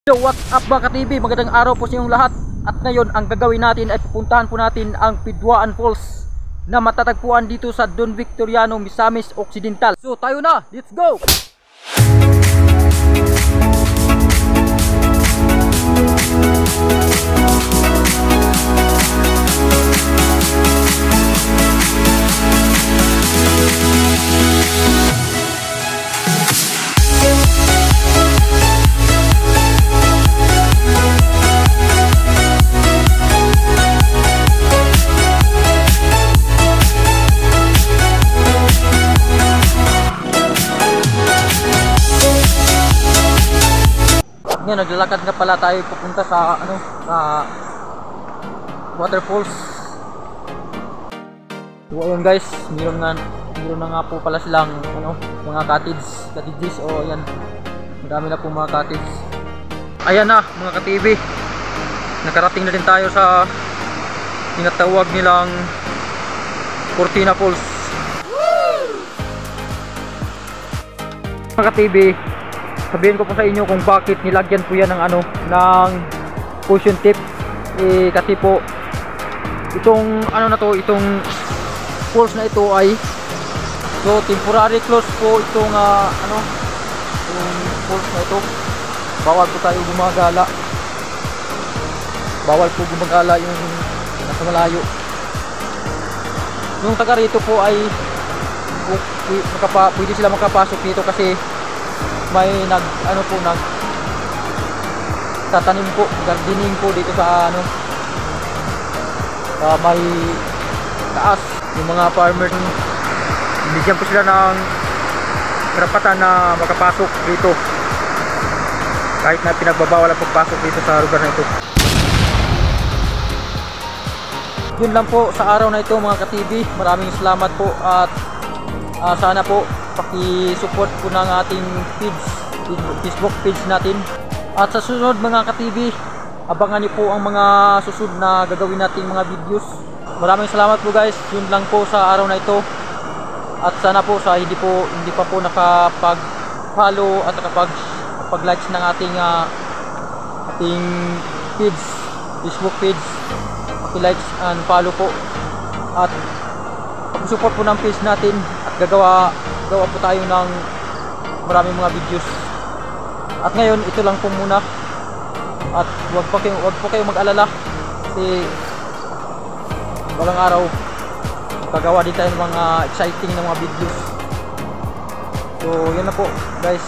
Yo, what's up mga ka-TV? Magandang araw po sa inyong lahat. At ngayon ang gagawin natin ay pupuntahan po natin ang Pidwaan Falls na matatagpuan dito sa Don Victoriano, Misamis Occidental. So tayo na, let's go! Ngayon, naglalakad nga pala tayo pupunta sa sa waterfalls. So ayun guys, meron na nga po pala silang mga cottages o ayan. Madami na po mga cottage. Ayan na mga ka-TV. Nakarating na din tayo sa tinatawag nilang Cortina Falls. Mga ka-TV, sabihin ko po sa inyo kung bakit nilagyan po yan ng ng cushion tip. Kasi po itong itong falls na ito ay temporary close po itong itong falls na ito. Bawal po tayo gumagala. Bawal po gumagala yung nasa malayo. Yung taga rito po ay pwede sila makapasok dito kasi may tatanim po, gardening po dito sa may taas. Yung mga farmers, binigyan po sila ng karapatan na makapasok dito kahit na pinagbabawal ang pagpasok dito sa lugar na ito. Yun lang po sa araw na ito mga ka-TV. Maraming salamat po at sana po paki-support po ng ating Facebook page natin. At sa susunod mga ka-TV, abangan niyo po ang mga susunod na gagawin nating mga videos. Maraming salamat po guys. Yun lang po sa araw na ito. At sana po sa hindi pa po nakapag-follow at nakapag-like ng ating page, Facebook page, paki-like and follow po. At pag-support po ng page natin at gawa po tayo ng maraming mga videos. At ngayon ito lang po muna. At wag po kayo mag-alala kasi walang araw gagawa din tayo ng mga exciting na mga videos. So yun na po guys.